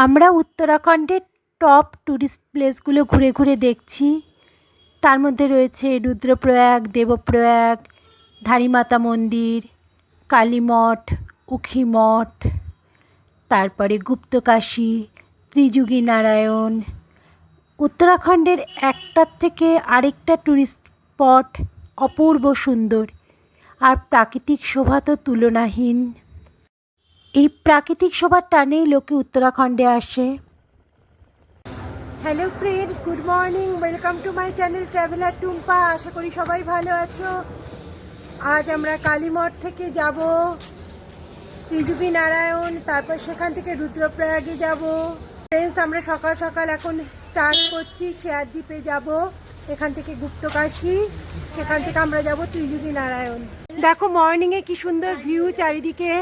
আমরা উত্তরাখণ্ডের top tourist প্লেসগুলো ঘুরে ঘুরে দেখছি। তার মধ্যে রয়েছে রুদ্রপ্রয়াগ, দেবপ্রয়াগ, ধারীমাতা মন্দির, কালীমঠ, উখিমঠ, তারপরে গুপ্তকাশী, ত্রিযুগী নারায়ণ। উত্তরাখণ্ডের একটার থেকে আরেকটা ট্যুরিস্ট স্পট অপূর্ব সুন্দর, আর প্রাকৃতিক শোভা তো তুলনাহীন। এই প্রাকৃতিক শোভার টানেই লোকে উত্তরাখণ্ডে আসে। Hello friends, good morning, welcome to my channel traveller Tumpa. আশা করি সবাই ভালো আছো। আজ আমরা কালীমঠ থেকে যাব ত্রিযুগী নারায়ণ, তারপর সেখান থেকে রুদ্রপ্রয়াগে যাব। ফ্রেন্ডস, আমরা সকাল সকাল এখন স্টার্ট করছি, শেয়ার জিপে যাব এখান থেকে গুপ্তকাশী, সেখান থেকে আমরা যাব ত্রিযুগী নারায়ণ। দেখো মর্নিংয়ে কি সুন্দর ভিউ চারিদিকে।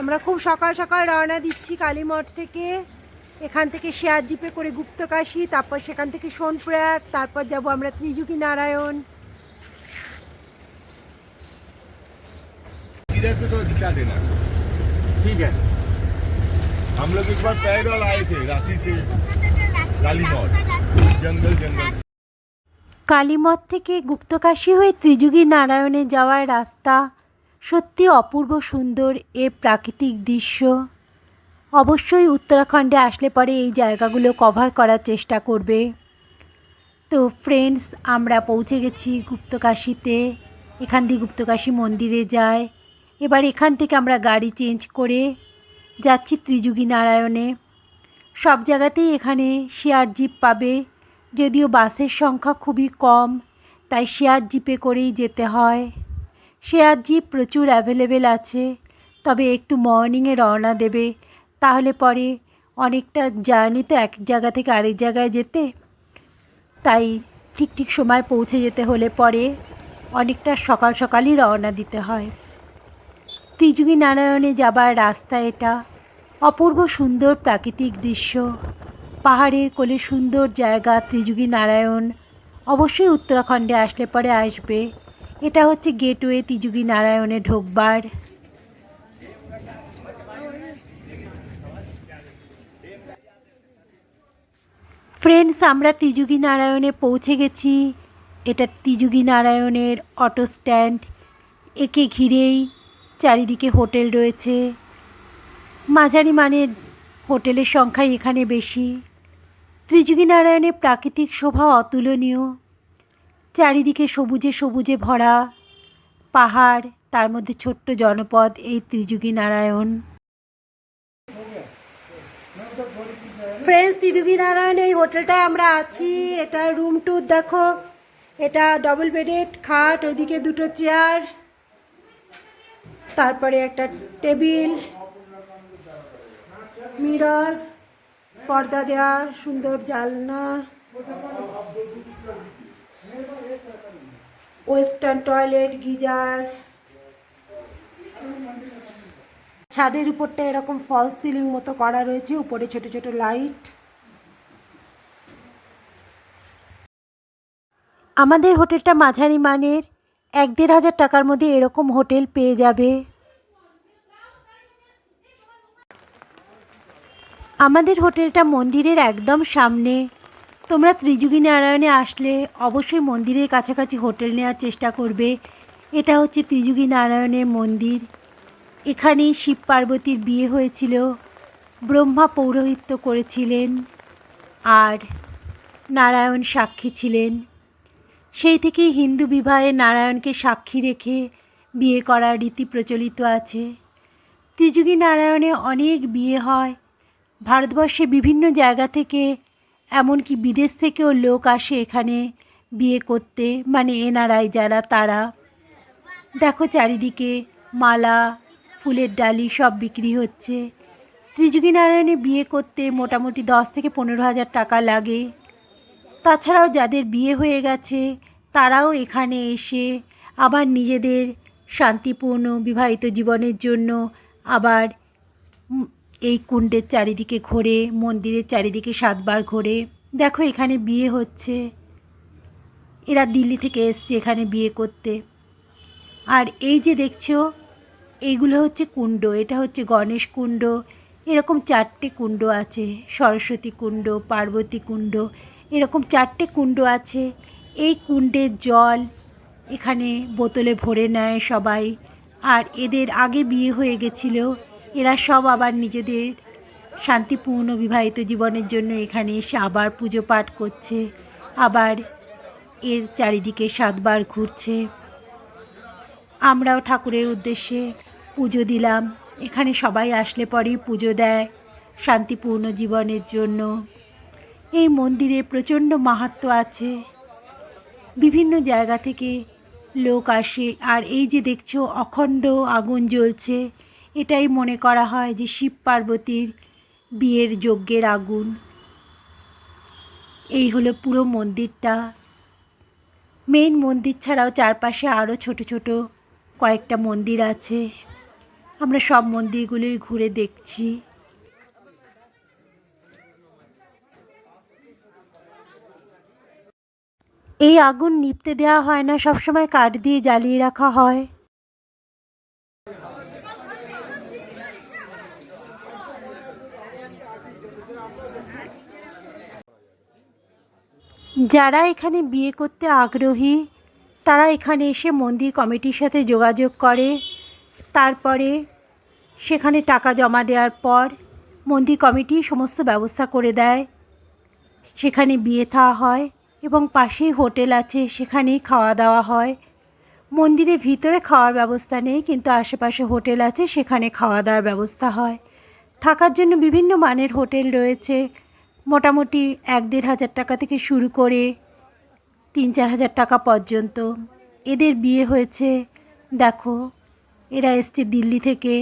আমরা খুব সকাল সকাল রওনা দিচ্ছি কালীমঠ থেকে। এখান থেকে শেয়ার জিপে করে গুপ্তকাশী, তারপর সেখান থেকে সোনপ্রয়াগ, তারপর যাব আমরা ত্রিযুগী নারায়ণ। इधर से थोड़ा दिखा देना। ठीक है। हम लोग एक बार पैदल आए थे रांची से कालीमठ, जंगल जंगल। কালীমঠ থেকে গুপ্তকাশী হয়ে ত্রিযুগী নারায়ণে যাওয়ার রাস্তা সত্যি অপূর্ব সুন্দর। এর প্রাকৃতিক দৃশ্য অবশ্যই উত্তরাখণ্ডে আসলে পরে এই জায়গাগুলো কভার করার চেষ্টা করবে। তো ফ্রেন্ডস, আমরা পৌঁছে গেছি গুপ্তকাশীতে। এখান দিয়ে গুপ্তকাশী মন্দিরে যায়। এবার এখান থেকে আমরা গাড়ি চেঞ্জ করে যাচ্ছি ত্রিযুগী নারায়ণে। সব জায়গাতেই এখানে শেয়ার জিপ পাবে, যদিও বাসের সংখ্যা খুবই কম, তাই শেয়ার জিপে করেই যেতে হয়। শেয়ার জিপ প্রচুর অ্যাভেলেবেল আছে, তবে একটু মর্নিংয়ে রওনা দেবে, তাহলে পরে অনেকটা জার্নি তো এক জায়গা থেকে আরেক জায়গায় যেতে, তাই ঠিক ঠিক সময় পৌঁছে যেতে হলে পরে অনেকটা সকাল সকালই রওনা দিতে হয়। ত্রিযুগী নারায়ণে যাবার রাস্তা এটা। অপূর্ব সুন্দর প্রাকৃতিক দৃশ্য, পাহাড়ের কোলে সুন্দর জায়গা ত্রিযুগী নারায়ণ। অবশ্যই উত্তরাখণ্ডে আসলে পরে আসবে। এটা হচ্ছে গেটওয়ে ত্রিযুগী নারায়ণে ঢোকবার। ফ্রেন্ডস, আমরা ত্রিযুগী নারায়ণে পৌঁছে গেছি। এটা ত্রিযুগী নারায়ণের অটো স্ট্যান্ড। একে ঘিরেই চারিদিকে হোটেল রয়েছে। মাঝারি মানের হোটেলের সংখ্যাই এখানে বেশি। ত্রিযুগী নারায়ণের প্রাকৃতিক শোভা অতুলনীয়। চারিদিকে সবুজে সবুজে ভরা পাহাড়, তার মধ্যে ছোট্ট জনপদ এই ত্রিযুগী নারায়ণ। ফ্রেন্ডস, ত্রিযুগী নারায়ণ এই হোটেলটায় আমরা আছি। এটা রুম ট্যুর দেখো। এটা ডবল বেডেড খাট, ওইদিকে দুটো চেয়ার, তারপরে একটা টেবিল, মিরর, পর্দা দেওয়া সুন্দর জানলা, ওয়েস্টার্ন টয়লেট, গিজার। ছাদের উপরটা এরকম ফলস সিলিং মতো করা রয়েছে, উপরে ছোট ছোট লাইট। আমাদের হোটেলটা মাঝারি মানের, 1-1.5 হাজার টাকার মধ্যে এরকম হোটেল পেয়ে যাবে। আমাদের হোটেলটা মন্দিরের একদম সামনে। তোমরা ত্রিযুগী নারায়ণে আসলে অবশ্যই মন্দিরের কাছাকাছি হোটেল নেওয়ার চেষ্টা করবে। এটা হচ্ছে ত্রিযুগী নারায়ণের মন্দির। এখানেই শিব পার্বতীর বিয়ে হয়েছিল। ব্রহ্মা পৌরোহিত্য করেছিলেন আর নারায়ণ সাক্ষী ছিলেন। সেই থেকেই হিন্দু বিবাহে নারায়ণকে সাক্ষী রেখে বিয়ে করার রীতি প্রচলিত আছে। ত্রিযুগী নারায়ণে অনেক বিয়ে হয়। ভারতবর্ষে বিভিন্ন জায়গা থেকে, এমনকি বিদেশ থেকেও লোক আসে এখানে বিয়ে করতে, মানে এনআরআই যারা, তারা। দেখো চারিদিকে মালা, ফুলের ডালি সব বিক্রি হচ্ছে। ত্রিযুগী নারায়ণে বিয়ে করতে মোটামুটি 10 থেকে 15 হাজার টাকা লাগে। তাছাড়াও যাদের বিয়ে হয়ে গেছে তারাও এখানে এসে আবার নিজেদের শান্তিপূর্ণ বিবাহিত জীবনের জন্য আবার এই কুণ্ডের চারিদিকে ঘোরে, মন্দিরের চারিদিকে 7 বার ঘোরে। দেখো এখানে বিয়ে হচ্ছে। এরা দিল্লি থেকে এসছে এখানে বিয়ে করতে। আর এই যে দেখছো এইগুলো হচ্ছে কুণ্ড, এটা হচ্ছে গণেশ কুণ্ড, এরকম 4টে কুণ্ড আছে, সরস্বতী কুণ্ড, পার্বতী কুণ্ড, এরকম 4টে কুণ্ড আছে। এই কুণ্ডের জল এখানে বোতলে ভরে নেয় সবাই। আর এদের আগে বিয়ে হয়ে গেছিল, এরা সব আবার নিজেদের শান্তিপূর্ণ বিবাহিত জীবনের জন্য এখানে এসে আবার পুজো পাঠ করছে, আবার এর চারিদিকে 7বার ঘুরছে। আমরাও ঠাকুরের উদ্দেশ্যে পুজো দিলাম। এখানে সবাই আসলে পরেই পুজো দেয় শান্তিপূর্ণ জীবনের জন্য। এই মন্দিরে প্রচণ্ড মাহাত্ম্য আছে, বিভিন্ন জায়গা থেকে লোক আসে। আর এই যে দেখছো অখণ্ড আগুন জ্বলছে, এটাই মনে করা হয় যে শিব পার্বতীর বিয়ের যজ্ঞের আগুন। এই হলো পুরো মন্দিরটা। মেইন মন্দির ছাড়াও চারপাশে আরও ছোট ছোট কয়েকটা মন্দির আছে। আমরা সব মন্দিরগুলোই ঘুরে দেখছি। এই আগুন নিভতে দেওয়া হয় না, সবসময় কাঠ দিয়ে জ্বালিয়ে রাখা হয়। যারা এখানে বিয়ে করতে আগ্রহী তারা এখানে এসে মন্দির কমিটির সাথে যোগাযোগ করে। তারপরে সেখানে টাকা জমা দেওয়ার পর মন্দির কমিটি সমস্ত ব্যবস্থা করে দেয়। সেখানে বিয়ে থাওয়া হয় এবং পাশেই হোটেল আছে, সেখানেই খাওয়া দাওয়া হয়। মন্দিরের ভিতরে খাওয়ার ব্যবস্থা নেই, কিন্তু আশেপাশে হোটেল আছে, সেখানে খাওয়া দাওয়ার ব্যবস্থা হয়। থাকার জন্য বিভিন্ন মানের হোটেল রয়েছে, মোটামুটি 1-1.5 হাজার টাকা থেকে শুরু করে 3-4 হাজার টাকা পর্যন্ত। এদের বিয়ে হয়েছে, দেখো এরা এসছে দিল্লি থেকে,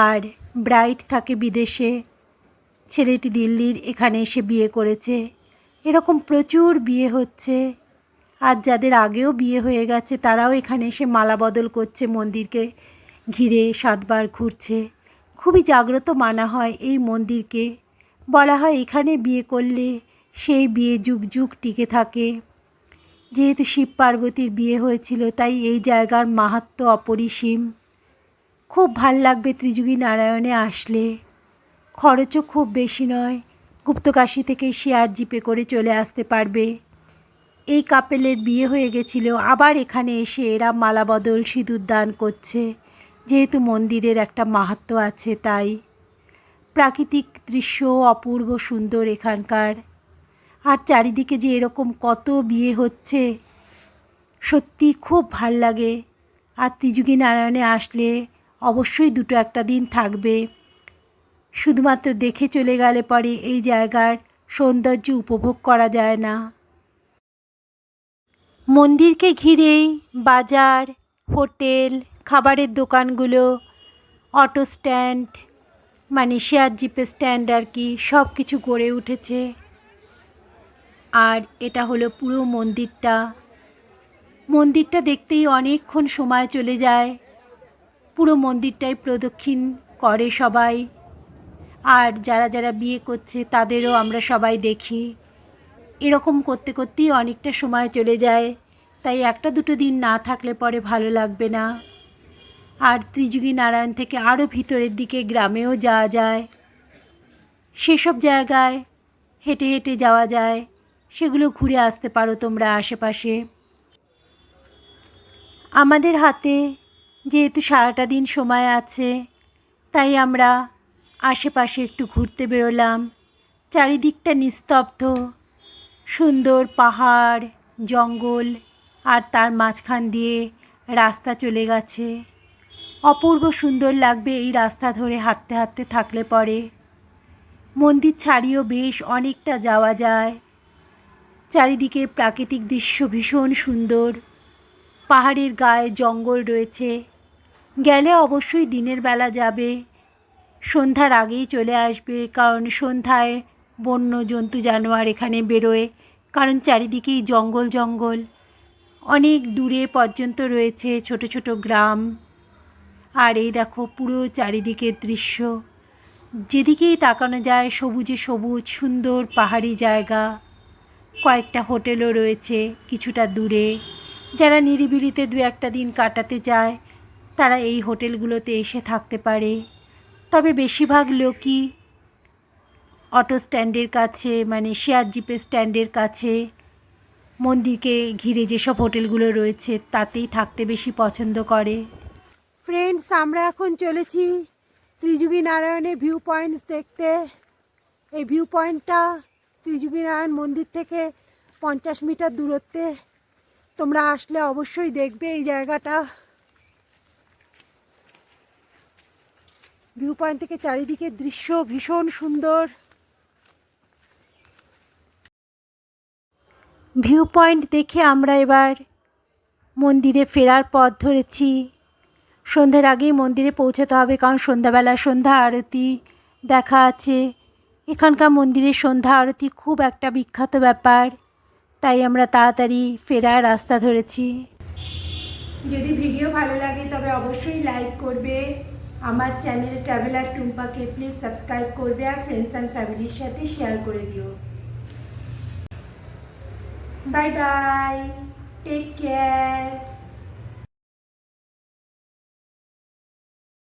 আর ব্রাইড থাকে বিদেশে, ছেলেটি দিল্লির, এখানে এসে বিয়ে করেছে। এরকম প্রচুর বিয়ে হচ্ছে। আর যাদের আগেও বিয়ে হয়ে গেছে তারাও এখানে এসে মালা বদল করছে, মন্দিরকে ঘিরে 7বার ঘুরছে। খুবই জাগ্রত মানা হয় এই মন্দিরকে। বলা হয় এখানে বিয়ে করলে সেই বিয়ে যুগ যুগ টিকে থাকে। যেহেতু শিব পার্বতীর বিয়ে হয়েছিল তাই এই জায়গার মাহাত্ম্য অপরিসীম। খুব ভাল লাগবে ত্রিযুগী নারায়ণে আসলে। খরচও খুব বেশি নয়, গুপ্তকাশী থেকে শেয়ার জিপে করে চলে আসতে পারবে। এই কাপেলের বিয়ে হয়ে গেছিল, আবার এখানে এসে এরা মালা বদল সিঁদুর দান করছে, যেহেতু মন্দিরের একটা মাহাত্ম্য আছে তাই। প্রাকৃতিক দৃশ্য অপূর্ব সুন্দর এখানকার। আর চারিদিকে যে এরকম কত বিয়ে হচ্ছে, সত্যি খুব ভাল লাগে। আর ত্রিযুগী নারায়ণে আসলে অবশ্যই 2-1 দিন থাকবে। শুধুমাত্র দেখে চলে গেলে পরে এই জায়গার সৌন্দর্য উপভোগ করা যায় না। মন্দিরকে ঘিরেই বাজার, হোটেল, খাবারের দোকানগুলো, অটো স্ট্যান্ড, মানে শেয়ার জিপের স্ট্যান্ড আর কি, সব কিছু গড়ে উঠেছে। আর এটা হলো পুরো মন্দিরটা। মন্দিরটা দেখতেই অনেকক্ষণ সময় চলে যায়। পুরো মন্দিরটাই প্রদক্ষিণ করে সবাই। আর যারা যারা বিয়ে করছে তাদেরও আমরা সবাই দেখি। এরকম করতে করতেই অনেকটা সময় চলে যায়, তাই 1-2 দিন না থাকলে পরে ভালো লাগবে না। আর ত্রিযুগী নারায়ণ থেকে আরও ভিতরের দিকে গ্রামেও যাওয়া যায়। সেসব জায়গায় হেঁটে হেঁটে যাওয়া যায়, সেগুলো ঘুরে আসতে পারো তোমরা আশেপাশে। আমাদের হাতে যেহেতু সারাটা দিন সময় আছে, তাই আমরা আশেপাশে একটু ঘুরতে বেরোলাম। চারিদিকটা নিস্তব্ধ, সুন্দর পাহাড়, জঙ্গল, আর তার মাঝখান দিয়ে রাস্তা চলে গেছে। অপূর্ব সুন্দর লাগবে এই রাস্তা ধরে হাঁটতে হাঁটতে থাকলে পরে। মন্দির ছাড়িয়েও বেশ অনেকটা যাওয়া যায়। চারিদিকে প্রাকৃতিক দৃশ্য ভীষণ সুন্দর। পাহাড়ের গায়ে জঙ্গল রয়েছে। গেলে অবশ্যই দিনের বেলা যাবে, সন্ধ্যার আগেই চলে আসবে, কারণ সন্ধ্যায় বন্য জন্তু জানোয়ার এখানে বেরোয়, কারণ চারিদিকেই জঙ্গল জঙ্গল। অনেক দূরে পর্যন্ত রয়েছে ছোট ছোট গ্রাম। আর এই দেখো পুরো চারিদিকের দৃশ্য, যেদিকেই তাকানো যায় সবুজে সবুজ, সুন্দর পাহাড়ি জায়গা। কয়েকটা হোটেলও রয়েছে কিছুটা দূরে। যারা নিরিবিলিতে 2-1 দিন কাটাতে চায় তারা এই হোটেলগুলোতে এসে থাকতে পারে। তবে বেশিরভাগ লোকই অটো স্ট্যান্ডের কাছে, মানে শেয়ার জিপের স্ট্যান্ডের কাছে, মন্দিরকে ঘিরে যেসব হোটেলগুলো রয়েছে তাতেই থাকতে বেশি পছন্দ করে। ফ্রেন্ডস, আমরা এখন চলেছি ত্রিযুগী নারায়ণের ভিউ পয়েন্টস দেখতে। এই ভিউ পয়েন্টটা ত্রিযুগী নারায়ণ মন্দির থেকে 50 মিটার দূরত্বে। তোমরা আসলে অবশ্যই দেখবে এই জায়গাটা। ভিউ পয়েন্ট থেকে চারিদিকের দৃশ্য ভীষণ সুন্দর। ভিউ পয়েন্ট দেখে আমরা এবার মন্দিরে ফেরার পথ ধরেছি। সন্ধ্যার আগেই মন্দিরে পৌঁছাতে হবে, কারণ সন্ধ্যাবেলা সন্ধ্যা আরতি দেখা আছে। এখানকার মন্দিরের সন্ধ্যা আরতি খুব একটা বিখ্যাত ব্যাপার, তাই আমরা তাড়াতাড়ি ফেরার রাস্তা ধরেছি। যদি ভিডিও ভালো লাগে তবে অবশ্যই লাইক করবে। আমার চ্যানেল ট্রাভেলার টুম্পাকে প্লিজ সাবস্ক্রাইব করবে আর ফ্রেন্ডস অ্যান্ড ফ্যামিলির সাথে শেয়ার করে দিও। Bye bye, take care.